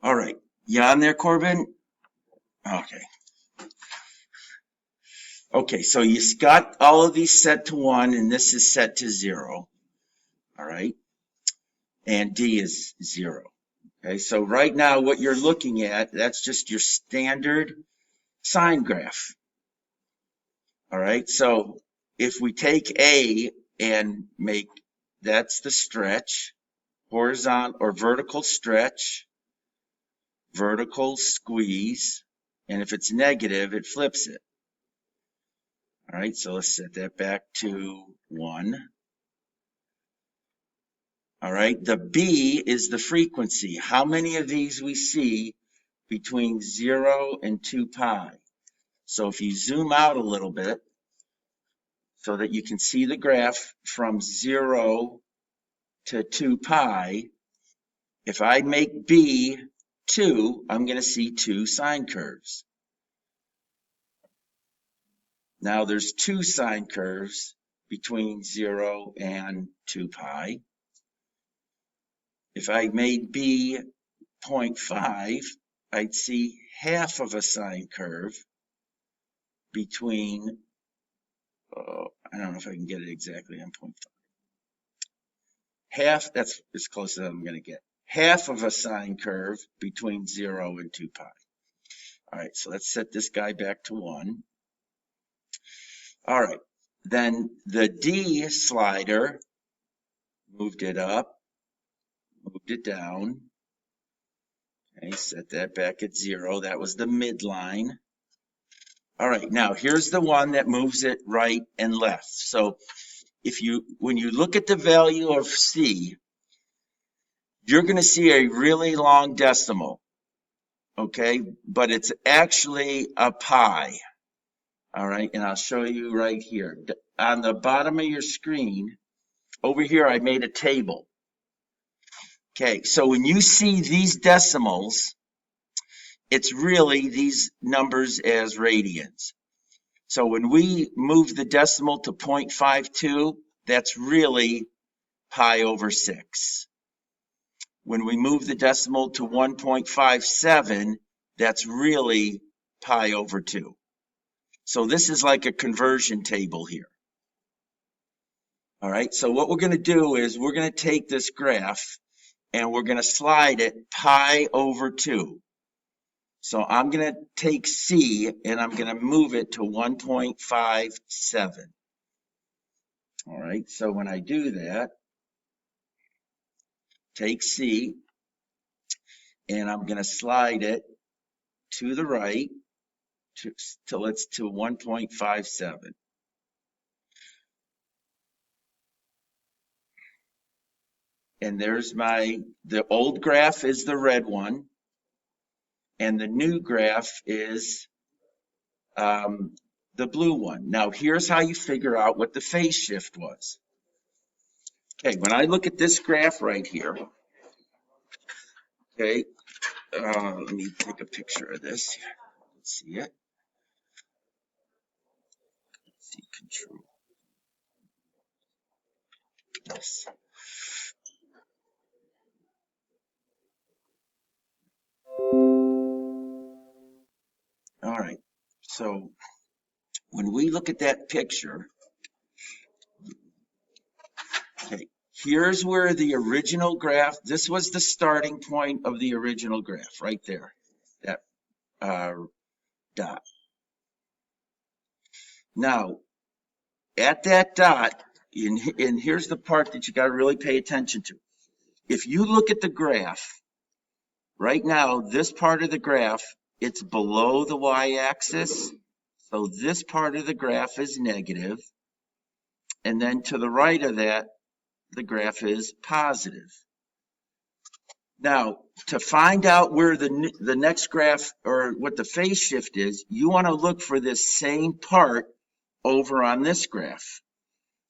All right. You on there, Corbin? Okay. Okay, so you got all of these set to 1, and this is set to 0. All right. And D is 0. Okay, so right now what you're looking at, that's just your standard sine graph. All right, so if we take A and make, that's the stretch, horizontal or vertical stretch, vertical squeeze, and if it's negative, it flips it. All right, so let's set that back to 1. All right, the B is the frequency. How many of these we see between 0 and 2 pi? So if you zoom out a little bit so that you can see the graph from 0 to 2 pi, if I make B 2, I'm going to see 2 sine curves. Now there's 2 sine curves between 0 and 2 pi. If I made B 0.5, I'd see half of a sine curve between, I don't know if I can get it exactly on 0.5. Half, that's as close as I'm going to get. Half of a sine curve between 0 and 2 pi. All right, so let's set this guy back to 1. All right, then the D slider, moved it up, moved it down. Okay, set that back at 0. That was the midline. All right, now here's the one that moves it right and left. So when you look at the value of C, you're going to see a really long decimal, okay? But it's actually a pi, all right? And I'll show you right here. On the bottom of your screen, over here, I made a table. Okay, so when you see these decimals, it's really these numbers as radians. So when we move the decimal to 0.52, that's really pi over 6. When we move the decimal to 1.57, that's really pi over 2. So this is like a conversion table here. All right, so what we're going to do is we're going to take this graph and we're going to slide it pi over 2. So I'm going to take C and I'm going to move it to 1.57. All right, so when I do that, take C and I'm going to slide it to the right till it's to 1.57. And there's the old graph is the red one, and the new graph is the blue one. Now, here's how you figure out what the phase shift was. Okay, when I look at this graph right here, okay, let me take a picture of this. Let's see it. Let's see, control. Yes. All right, so when we look at that picture, okay, here's where the original graph, this was the starting point of the original graph, right there, that dot. Now, at that dot, and here's the part that you got to really pay attention to. If you look at the graph, right now, this part of the graph, it's below the y-axis. So this part of the graph is negative. And then to the right of that, the graph is positive. Now, to find out where the next graph or what the phase shift is, you want to look for this same part over on this graph.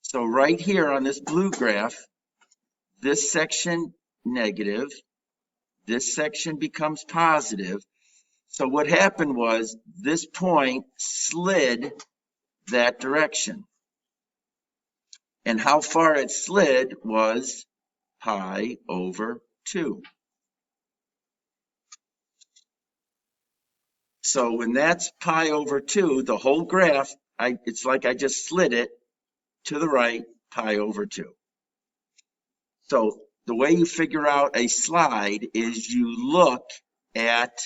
So right here on this blue graph, this section negative, this section becomes positive. So what happened was this point slid that direction. And how far it slid was pi over 2. So when that's pi over 2, the whole graph, it's like I just slid it to the right, pi over 2. So the way you figure out a slide is you look at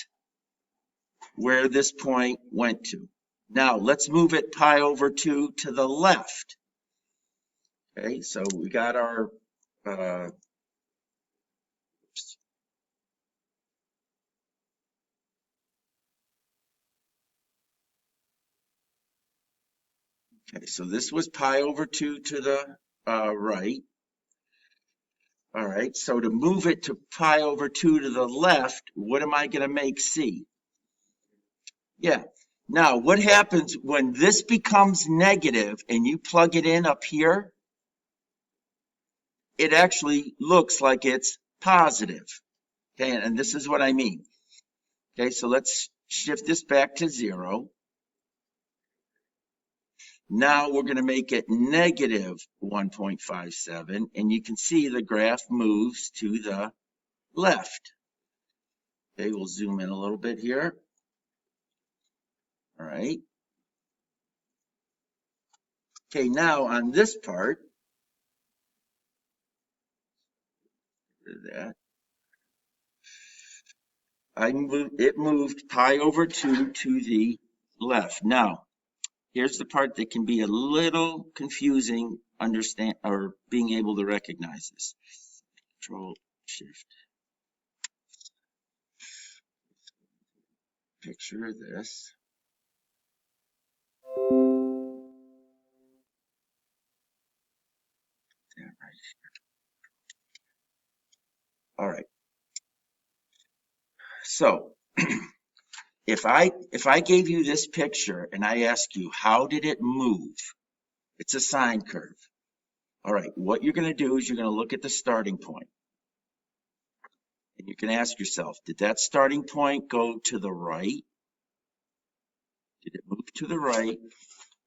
where this point went to. Now let's move it pi over 2 to the left. Okay, so we got our okay, so this was pi over 2 to the right. All right, so to move it to pi over 2 to the left, what am I going to make C? Yeah. Now, what happens when this becomes negative and you plug it in up here? It actually looks like it's positive. Okay, and this is what I mean. Okay, so let's shift this back to 0. Now we're going to make it negative 1.57, and you can see the graph moves to the left. Okay, we'll zoom in a little bit here. All right. Okay, now on this part, that it moved pi over 2 to the left. Now, here's the part that can be a little confusing, being able to recognize this. Control Shift. Picture this. All right. So if I gave you this picture and I ask you, how did it move? It's a sine curve. All right, what you're going to do is you're going to look at the starting point. And you can ask yourself, did that starting point go to the right? Did it move to the right?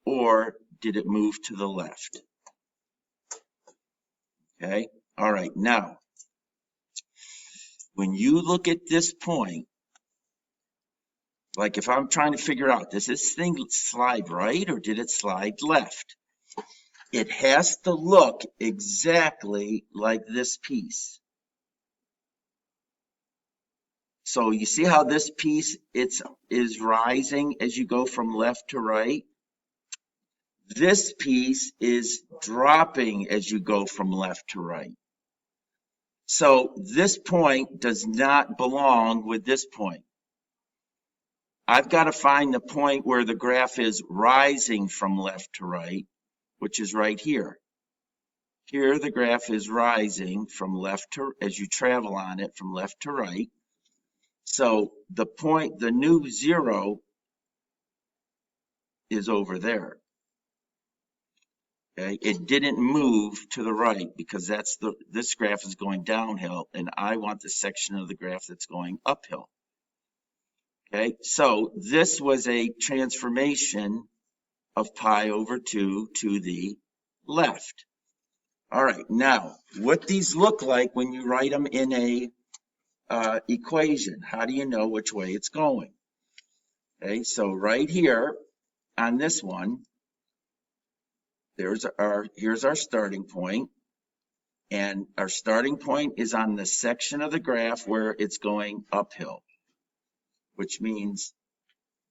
Or did it move to the left? Okay, all right, now, when you look at this point, like if I'm trying to figure out, does this thing slide right or did it slide left? It has to look exactly like this piece. So you see how this piece is rising as you go from left to right? This piece is dropping as you go from left to right. So this point does not belong with this point. I've got to find the point where the graph is rising from left to right, which is right here. Here the graph is rising from left to, as you travel on it from left to right. So the point, the new 0 is over there. Okay, it didn't move to the right because this graph is going downhill and I want the section of the graph that's going uphill. Okay, so this was a transformation of pi over 2 to the left. All right, now what these look like when you write them in a equation, how do you know which way it's going? Okay, so right here on this one, here's our starting point, and our starting point is on the section of the graph where it's going uphill, which means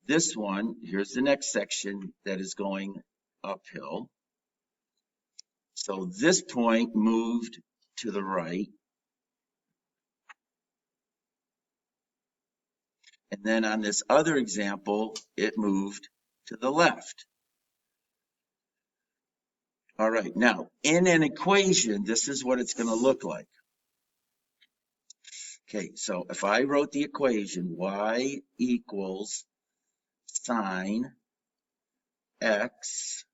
this one, here's the next section that is going uphill. So this point moved to the right. And then on this other example, it moved to the left. All right, now in an equation, this is what it's going to look like. Okay, so if I wrote the equation, y equals sine x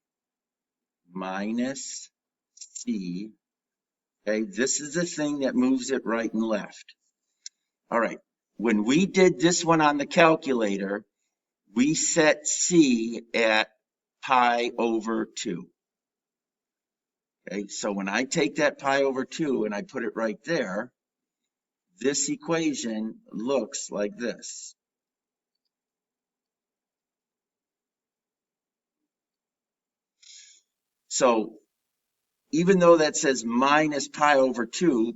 minus c, okay, this is the thing that moves it right and left. All right, when we did this one on the calculator, we set c at pi over 2. Okay, so when I take that pi over 2 and I put it right there, this equation looks like this. So even though that says minus pi over 2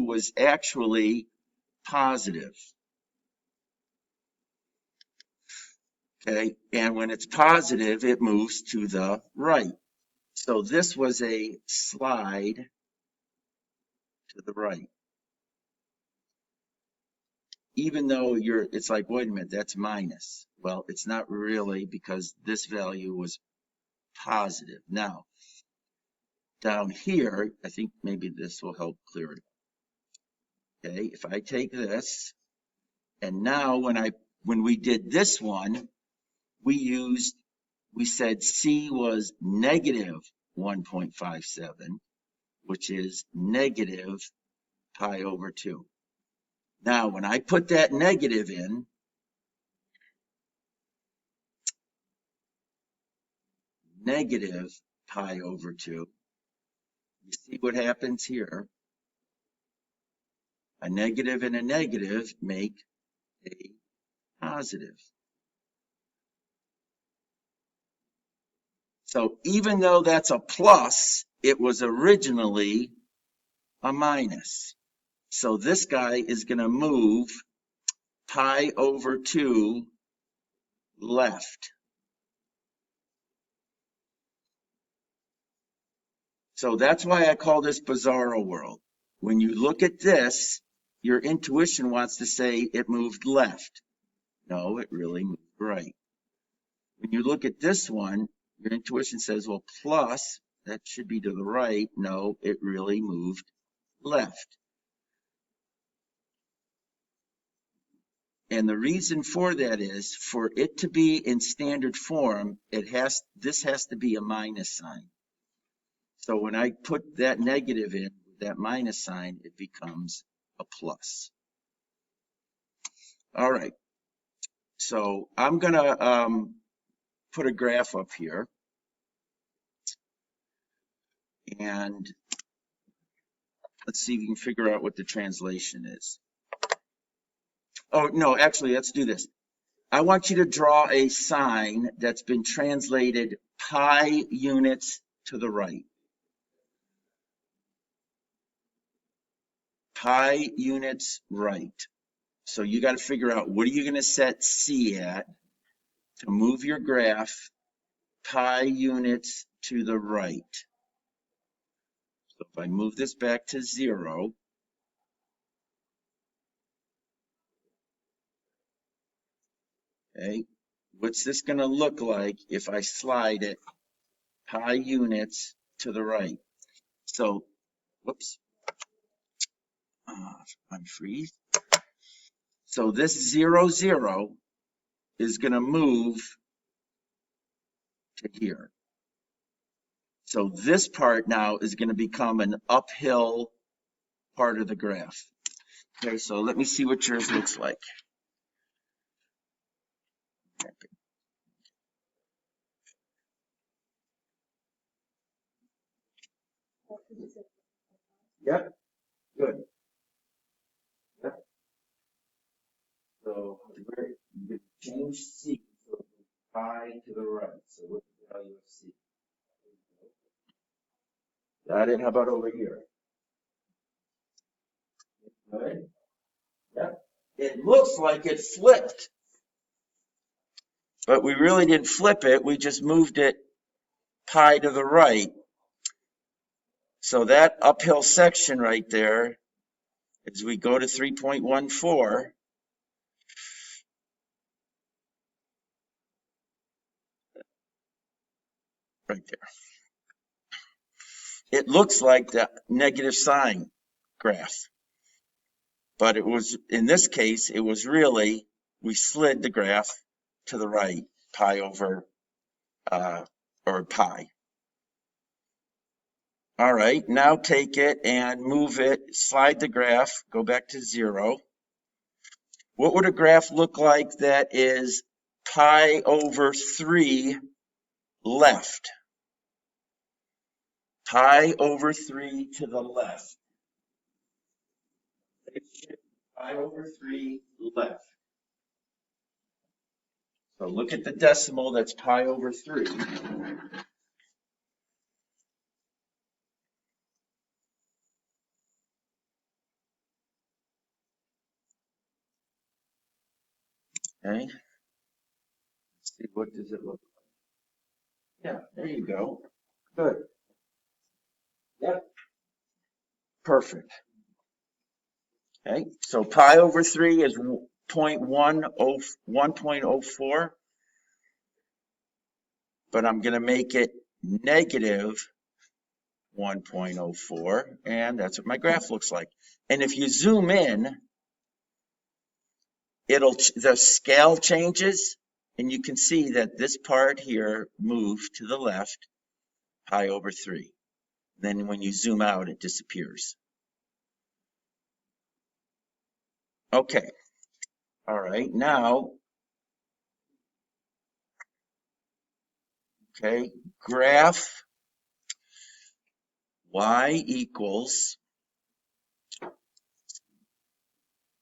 was actually positive. Okay, and when it's positive, it moves to the right. So this was a slide to the right. Even though it's like, wait a minute, that's minus. Well, it's not really, because this value was positive. Now, down here, I think maybe this will help clear it. Okay, if I take this, and now when we did this one, we said C was negative 1.57, which is negative pi over 2. Now, when I put that negative in, negative pi over 2, you see what happens here? A negative and a negative make a positive. So even though that's a plus, it was originally a minus. So this guy is going to move pi over 2 left. So that's why I call this bizarro world. When you look at this, your intuition wants to say it moved left. No, it really moved right. When you look at this one, your intuition says, well, plus, that should be to the right. No, it really moved left. And the reason for that is, for it to be in standard form, this has to be a minus sign. So when I put that negative in, that minus sign, it becomes a plus. All right. So I'm going to put a graph up here. And let's see if we can figure out what the translation is. Oh, no, actually, let's do this. I want you to draw a sign that's been translated pi units to the right. Pi units right. So you got to figure out, what are you going to set C at to move your graph pi units to the right? So if I move this back to 0, okay, what's this going to look like if I slide it pi units to the right? So, whoops, unfreeze. So this 0, 0 is going to move to here. So this part now is going to become an uphill part of the graph. Okay, so let me see what yours looks like. Yep, good. Yep. So you change C, so pi to the right. So what's the value of C? Got it? How about over here? Good. Yep. It looks like it flipped, but we really didn't flip it. We just moved it pi to the right. So that uphill section right there, as we go to 3.14, right there, it looks like the negative sign graph. But it was, in this case, it was really, we slid the graph to the right, pi over, or pi. All right, now take it and move it, slide the graph, go back to 0. What would a graph look like that is pi over 3 left? Pi over 3 to the left. Pi over 3 left. So look at the decimal, that's pi over 3. Okay. Let's see, what does it look like? Yeah, there you go. Good. Yep. Perfect. Okay, so pi over 3 is 1.04, but I'm going to make it negative 1.04, and that's what my graph looks like. And if you zoom in, the scale changes, and you can see that this part here moved to the left, pi over 3. Then when you zoom out, it disappears. Okay, all right, now, okay, graph y equals,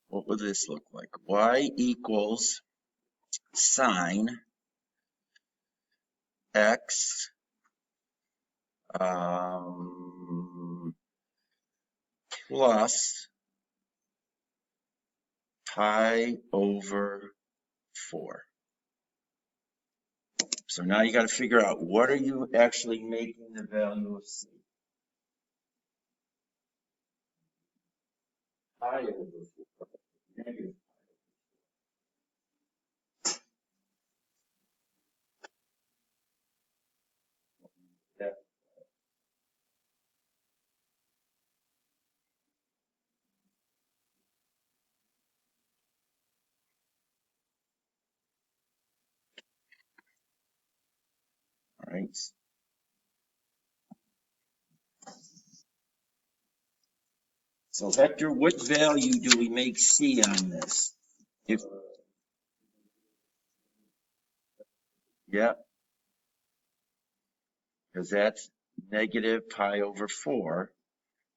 what would this look like? Y equals sine x plus pi over 4. So now you got to figure out, what are you actually making the value of c? Pi over 4, negative. That, all right. So Hector, what value do we make c on this? If, yeah, because that's negative pi over 4.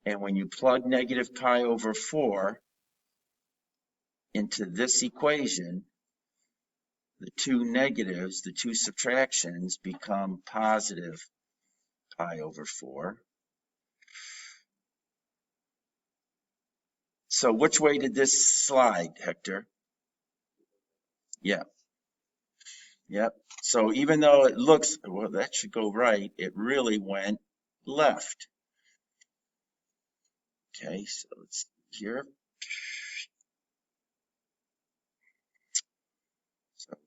And when you plug negative pi over 4 into this equation, the two negatives, the two subtractions, become positive pi over 4. So which way did this slide, Hector? Yeah. Yep. So even though it looks, well, that should go right, it really went left. Okay, so let's see here. So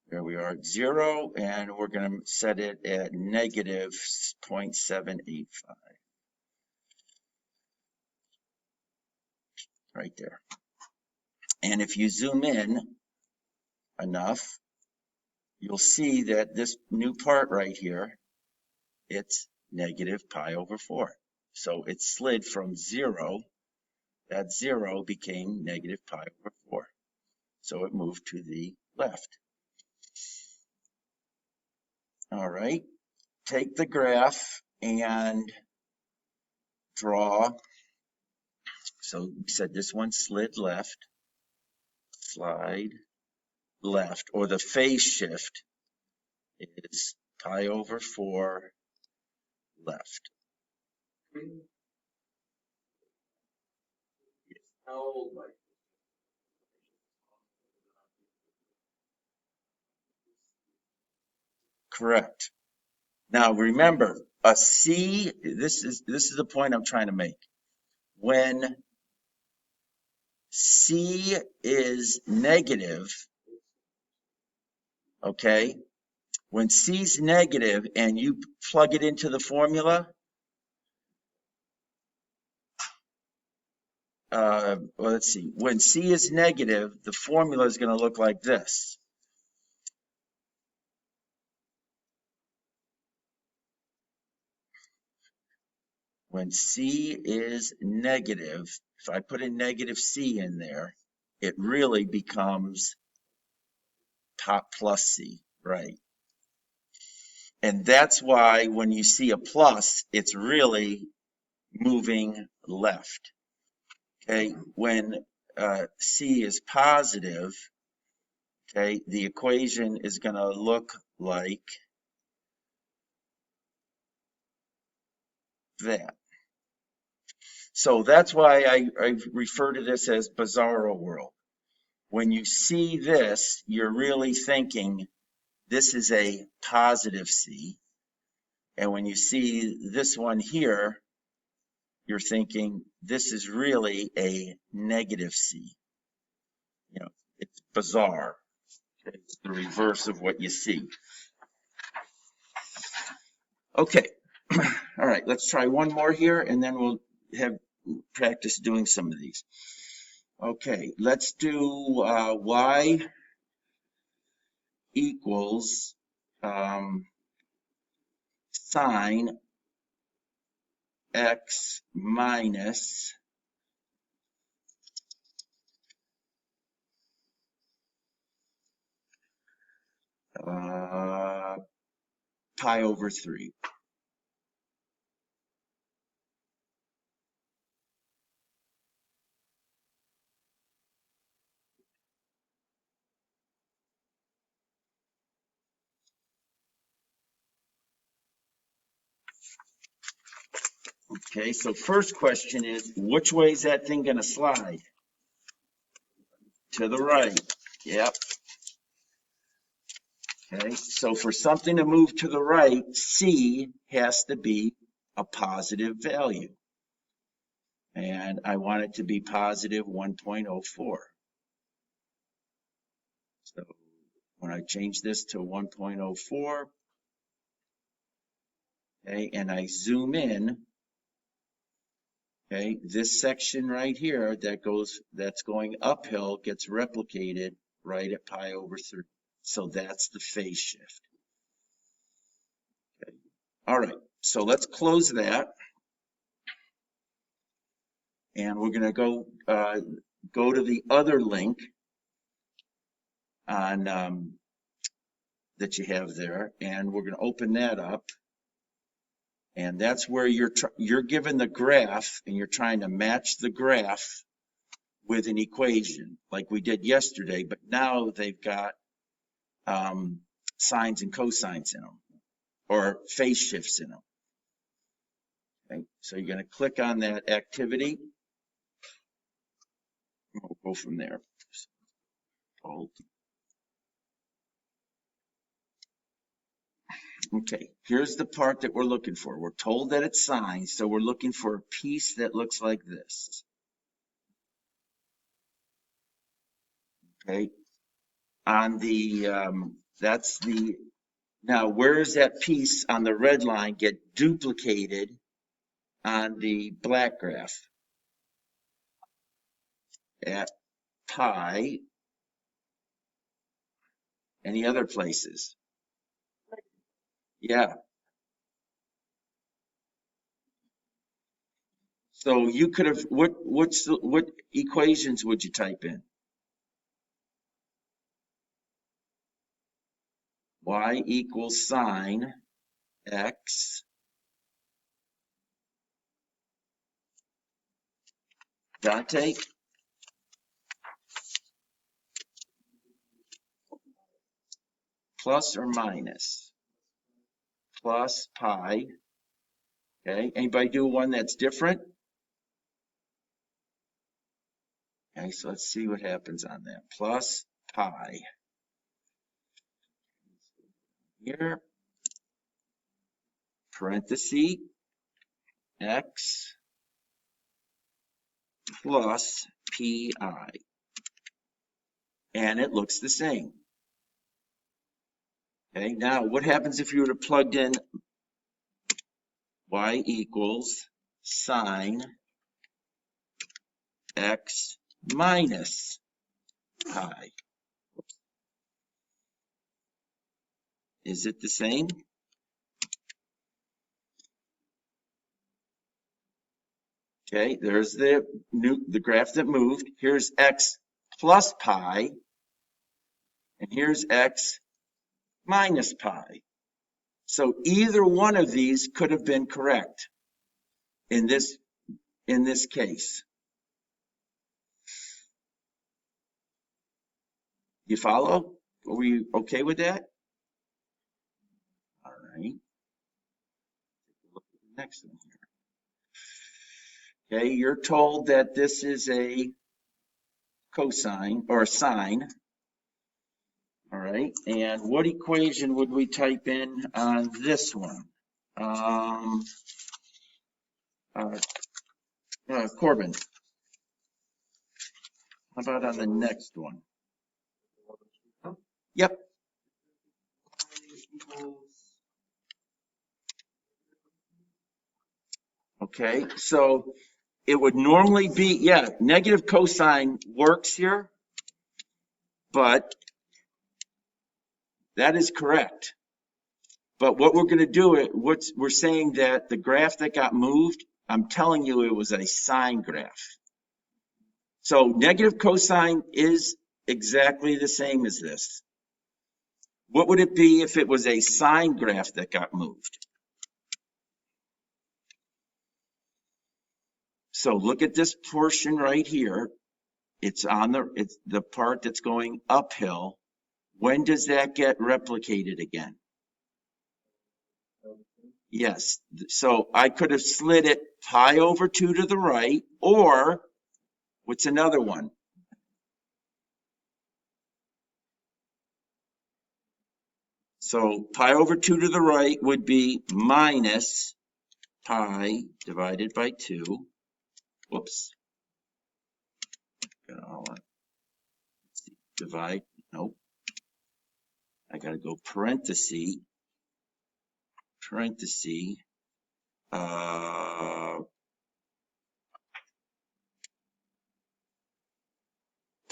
there we are at 0, and we're going to set it at negative 0.785. Right there. And if you zoom in enough, you'll see that this new part right here, it's negative pi over 4. So it slid from 0, that 0 became negative pi over 4. So it moved to the left. All right, take the graph and draw. So we said this one slid left, slide left, or the phase shift is pi over 4 left. Correct. Now remember, a C, this is the point I'm trying to make. When C is negative, okay, when C is negative and you plug it into the formula, well, let's see, when C is negative, the formula is going to look like this. When C is negative, if I put a negative C in there, it really becomes top plus C, right? And that's why when you see a plus, it's really moving left. Okay, when C is positive, okay, the equation is going to look like that. So that's why I refer to this as bizarro world. when you see this, you're really thinking this is a positive C. And when you see this one here, you're thinking this is really a negative C. You know, it's bizarre. It's the reverse of what you see. Okay. All right, let's try one more here, and then we'll have practice doing some of these. Okay, let's do y equals sine x minus pi over 3. Okay, so first question is, which way is that thing going to slide? To the right. Yep. Okay, so for something to move to the right, C has to be a positive value. And I want it to be positive 1.04. So when I change this to 1.04, okay, and I zoom in, okay, this section right here that's going uphill gets replicated right at pi over 3. So that's the phase shift. Okay. All right, so let's close that. And we're going to go to the other link on that you have there, and we're going to open that up. And that's where you're given the graph, and you're trying to match the graph with an equation like we did yesterday, but now they've got sines and cosines in them, or phase shifts in them. Okay, so you're going to click on that activity. We'll go from there. Hold. Okay, here's the part that we're looking for. We're told that it's sine, so we're looking for a piece that looks like this. Okay, on the, now where does that piece on the red line get duplicated on the black graph? At pi. Any other places? Yeah. So you could have, what equations would you type in? Y equals sine x Dante plus or minus plus pi. Okay, anybody do one that's different? Okay, so let's see what happens on that. Plus pi. Here, parenthesis, x plus pi. And it looks the same. Okay, now what happens if you were to plug in y equals sine x minus pi? Is it the same? Okay, there's the graph that moved. Here's x plus pi, and here's x minus pi. So either one of these could have been correct in this case. You follow? Are we okay with that? All right. Look at the next one here. Okay, you're told that this is a cosine or sine. All right, and what equation would we type in on this one? Corbin, how about on the next one? Yep. Okay, so it would normally be, yeah, negative cosine works here, but that is correct. But what we're going to do, we're saying that the graph that got moved, I'm telling you it was a sine graph. So negative cosine is exactly the same as this. What would it be if it was a sine graph that got moved? So look at this portion right here. It's the part that's going uphill. When does that get replicated again? Yes, so I could have slid it pi over 2 to the right, or what's another one? So pi over 2 to the right would be minus pi divided by 2. Whoops. Divide, nope. I gotta go parenthesis,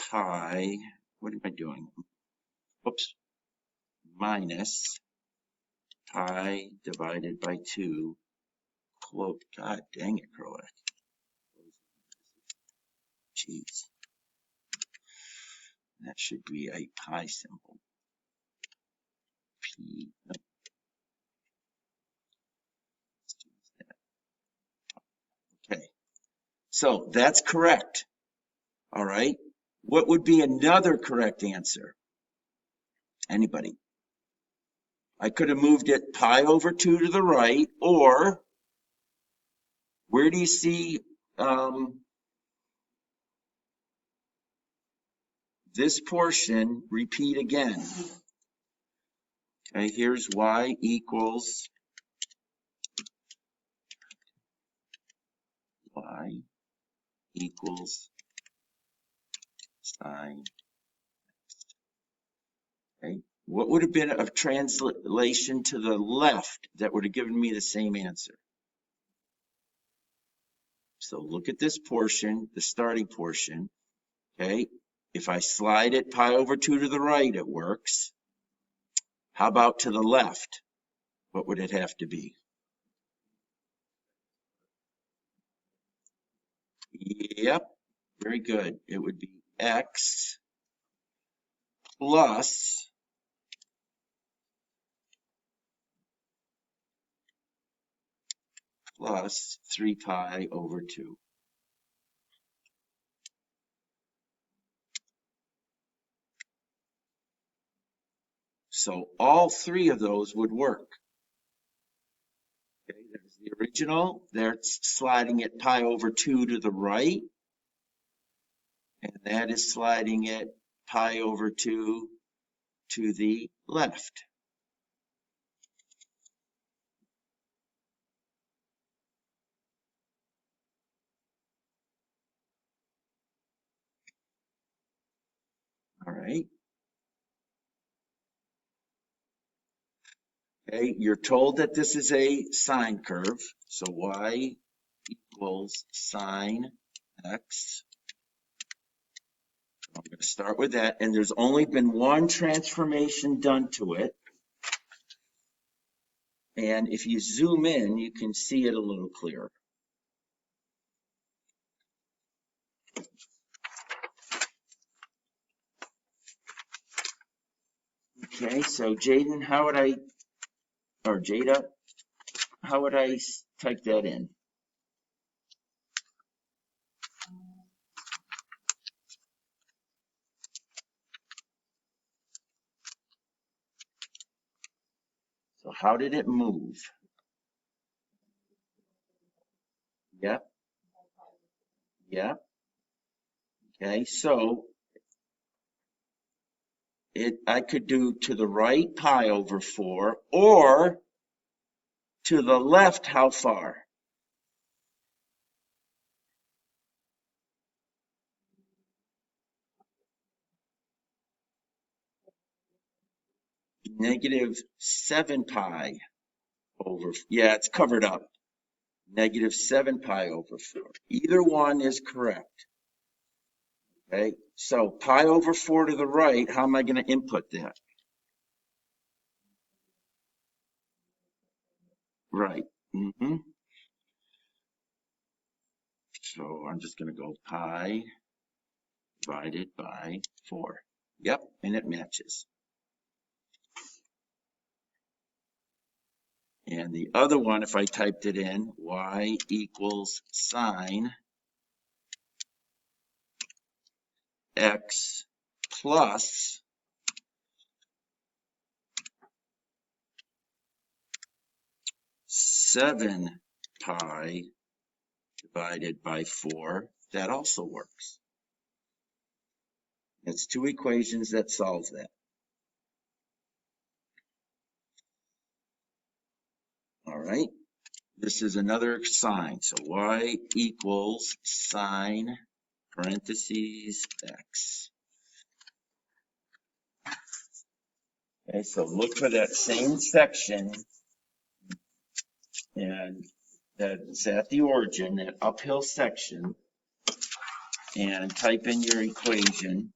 pi, what am I doing? Whoops, minus pi divided by 2, quote, God dang it, Croak. Jeez. That should be a pi symbol. P, no. Okay, so that's correct. All right, what would be another correct answer? Anybody? I could have moved it pi over 2 to the right, or where do you see this portion repeat again? Okay, here's y equals sine. Okay, what would have been a translation to the left that would have given me the same answer? So look at this portion, the starting portion. Okay, if I slide it pi over 2 to the right, it works. How about to the left? What would it have to be? Yep, very good. It would be x plus 3 pi over 2. So all three of those would work. Okay, there's the original. That's sliding it pi over 2 to the right. And that is sliding it pi over 2 to the left. All right. Okay, you're told that this is a sine curve. So y equals sine x. I'm going to start with that. And there's only been one transformation done to it. And if you zoom in, you can see it a little clearer. Okay, so Jaden, Jada, how would I type that in? So how did it move? Yep. Yep. Okay, so I could do to the right pi over 4, or to the left, how far? Negative 7 pi over, yeah, it's covered up. Negative 7 pi over 4. Either one is correct. Okay, so pi over 4 to the right, how am I going to input that? Right. So I'm just going to go pi divided by 4. Yep, and it matches. And the other one, if I typed it in, y equals sine x plus 7 pi divided by 4, that also works. It's two equations that solve that. All right, this is another sine. So y equals sine parentheses x. Okay, so look for that same section, and that's at the origin, that uphill section, and type in your equation.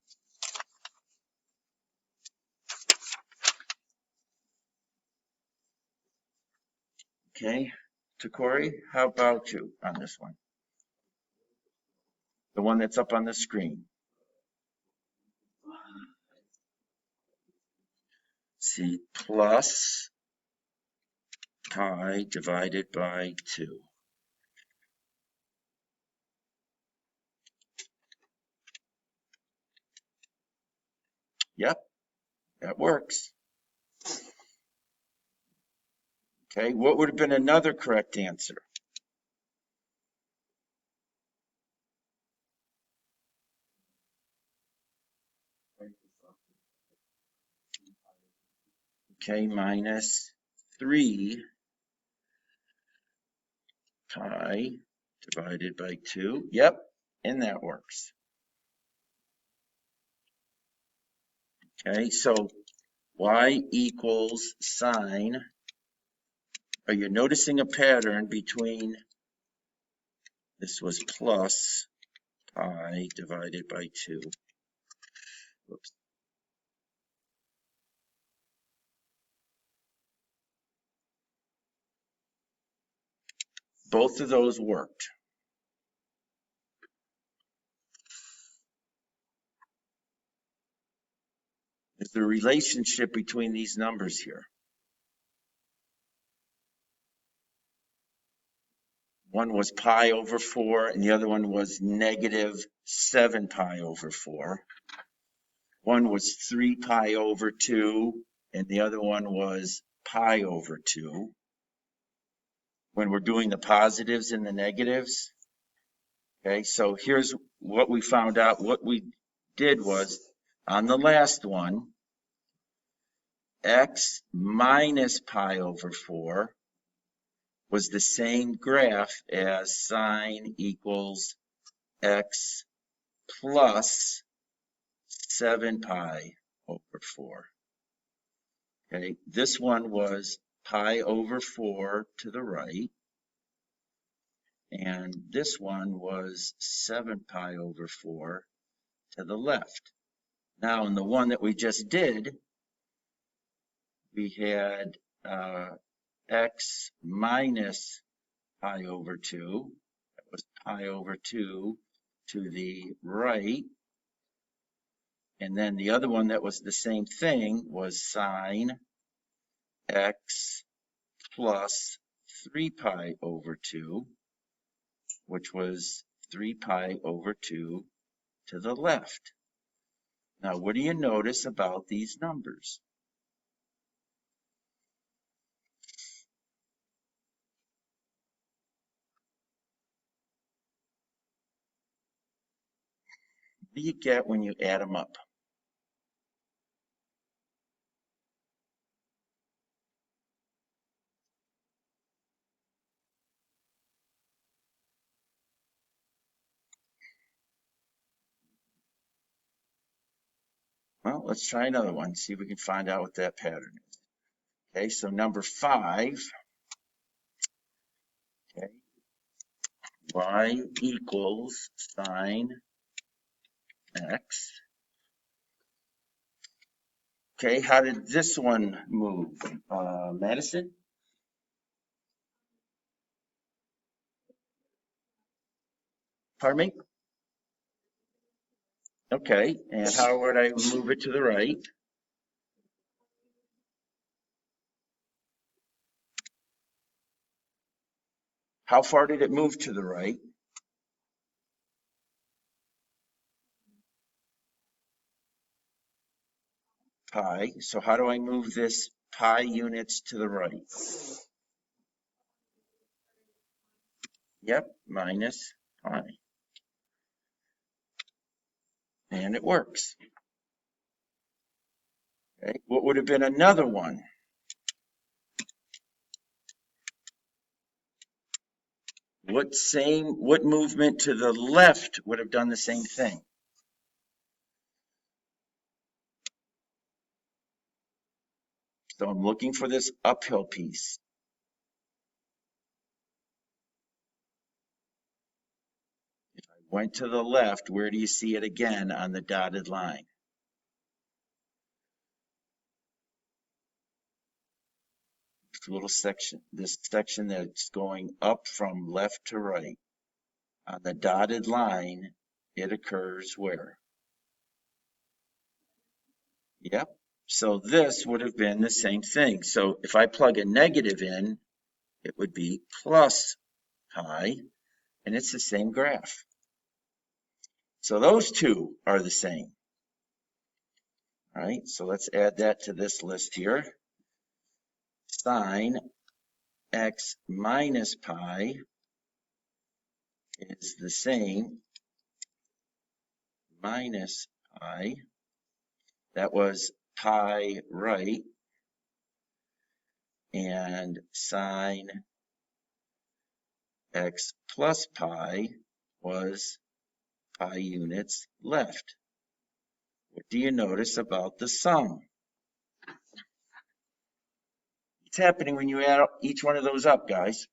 Okay, Takori, how about you on this one? The one that's up on the screen. See, plus pi divided by 2. Yep, that works. Okay, what would have been another correct answer? Okay, minus 3 pi divided by 2. Yep, and that works. Okay, so y equals sine. Are you noticing a pattern between, this was plus pi divided by 2. Whoops. Both of those worked. Is there a relationship between these numbers here? One was pi over 4, and the other one was negative 7 pi over 4. One was 3 pi over 2, and the other one was pi over 2. When we're doing the positives and the negatives, okay, so here's what we found out. What we did was, on the last one, x minus pi over 4 was the same graph as sine equals x plus 7 pi over 4. Okay, this one was pi over 4 to the right, and this one was 7 pi over 4 to the left. Now, in the one that we just did, we had x minus pi over 2. That was pi over 2 to the right. And then the other one that was the same thing was sine x plus 3 pi over 2, which was 3 pi over 2 to the left. Now, what do you notice about these numbers? What do you get when you add them up? Well, let's try another one, see if we can find out what that pattern is. Okay, so number 5, okay, y equals sine x. Okay, how did this one move? Madison? Pardon me? Okay, and how would I move it to the right? How far did it move to the right? Pi. So how do I move this pi units to the right? Yep, minus pi. And it works. Okay, what would have been another one? What movement to the left would have done the same thing? So I'm looking for this uphill piece. If I went to the left, where do you see it again on the dotted line? This little section, this section that's going up from left to right. On the dotted line, it occurs where? Yep. So this would have been the same thing. So if I plug a negative in, it would be plus pi, and it's the same graph. So those two are the same. All right, so let's add that to this list here. Sine x minus pi is the same minus pi. That was pi right. And sine x plus pi was pi units left. What do you notice about the sum? What's happening when you add each one of those up, guys?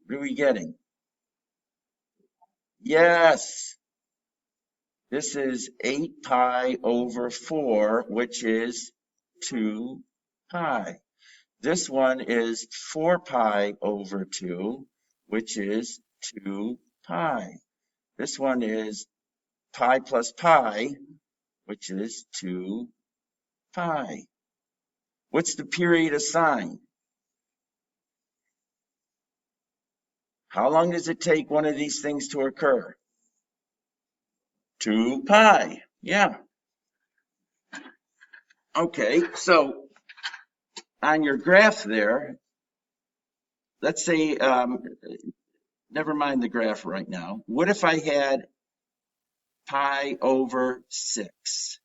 What are we getting? Yes, this is 8 pi over 4, which is 2 pi. This one is 4 pi over 2, which is 2 pi. This one is pi plus pi, which is 2 pi. What's the period of sine? How long does it take one of these things to occur? 2 pi. Yeah. Okay, so on your graph there, let's say, never mind the graph right now. What if I had pi over 6?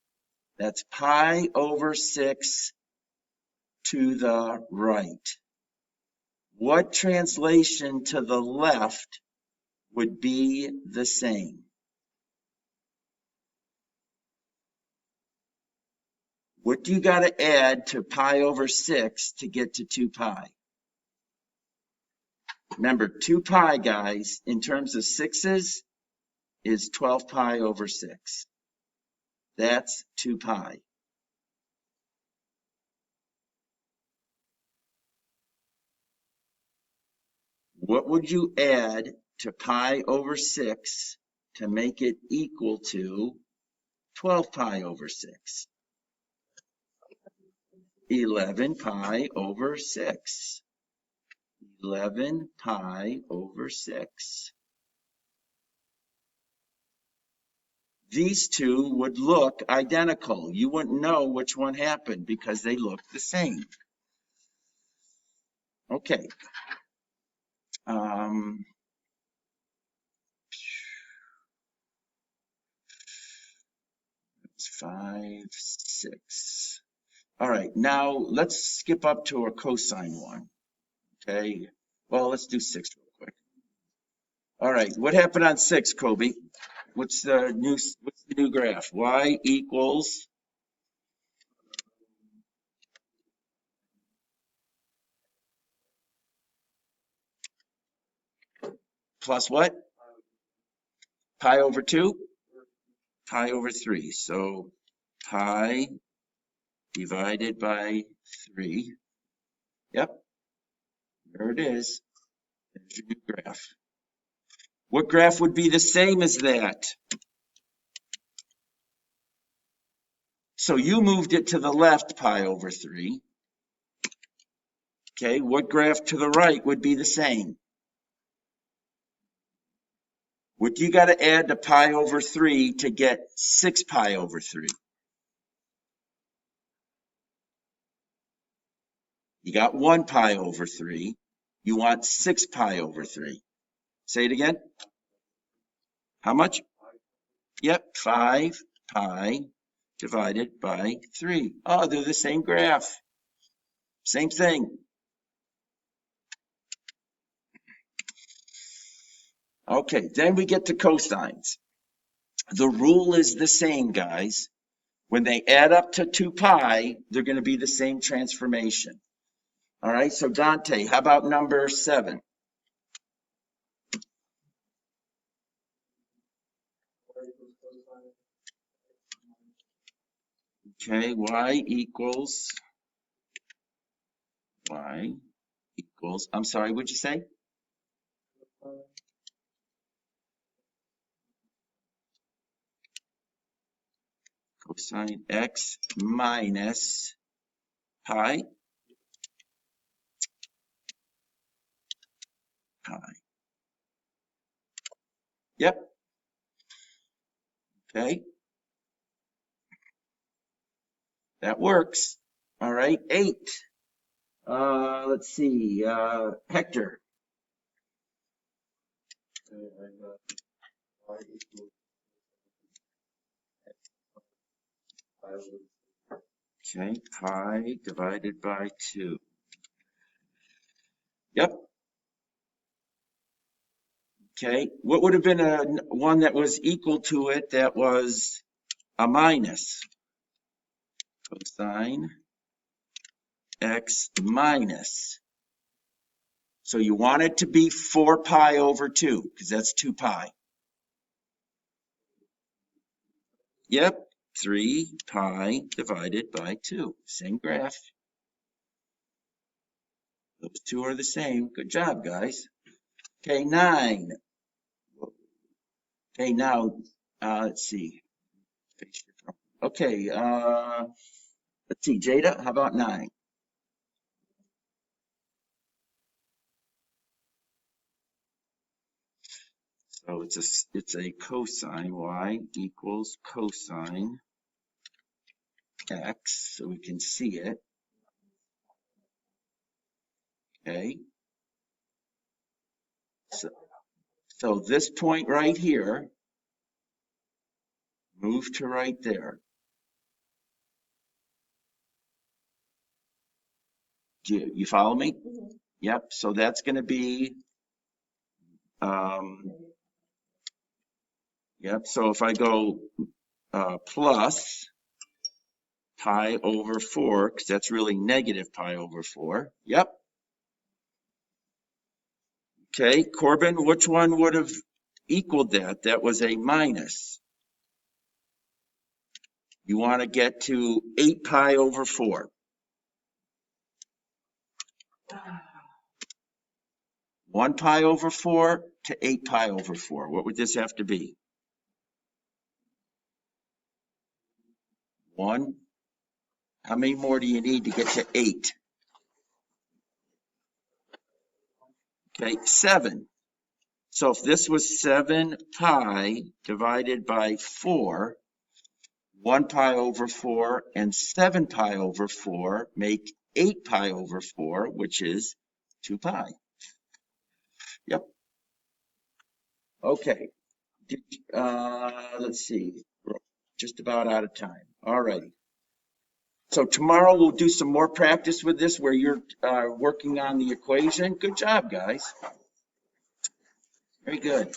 That's pi over 6 to the right. What translation to the left would be the same? What do you got to add to pi over 6 to get to 2 pi? Remember, 2 pi, guys, in terms of sixes, is 12 pi over 6. That's 2 pi. What would you add to pi over 6 to make it equal to 12 pi over 6? 11 pi over 6. 11 pi over 6. These two would look identical. You wouldn't know which one happened because they look the same. Okay. It's 5, 6. All right, now let's skip up to a cosine one. Okay. Well, let's do 6 real quick. All right, what happened on 6, Kobe? What's the new graph? Y equals plus what? Pi over 2? Pi over 3. So pi divided by 3. Yep, there it is. There's your new graph. What graph would be the same as that? So you moved it to the left, pi over 3. Okay, what graph to the right would be the same? What you got to add to pi over 3 to get 6 pi over 3? You got 1 pi over 3. You want 6 pi over 3. Say it again. How much? Yep, 5 pi divided by 3. Oh, they're the same graph. Same thing. Okay, then we get to cosines. The rule is the same, guys. When they add up to 2 pi, they're going to be the same transformation. All right, so Dante, how about number 7? Okay, y equals, I'm sorry, what'd you say? Cosine x minus pi. Yep. Okay. That works. All right. 8. Let's see. Hector. Okay. Pi divided by 2. Yep. Okay. What would have been one that was equal to it that was a minus? Cosine x minus. So you want it to be 4 pi over 2 because that's 2 pi. Yep. 3 pi divided by 2. Same graph. Those two are the same. Good job, guys. Okay, 9. Okay, now, let's see. Okay, let's see, Jada, how about 9? So it's a cosine, y equals cosine x, so we can see it. Okay. So this point right here, move to right there. You follow me? Mm-hmm. Yep, so that's going to be, yep, so if I go plus pi over 4, because that's really negative pi over 4. Yep. Okay, Corbin, which one would have equaled that? That was a minus. You want to get to 8 pi over 4. 1 pi over 4 to 8 pi over 4. What would this have to be? 1. How many more do you need to get to 8? Okay, 7. So if this was 7 pi divided by 4, 1 pi over 4 and 7 pi over 4 make 8 pi over 4, which is 2 pi. Yep. Okay. Let's see. We're just about out of time. All righty. So tomorrow we'll do some more practice with this where you're working on the equation. Good job, guys. Very good.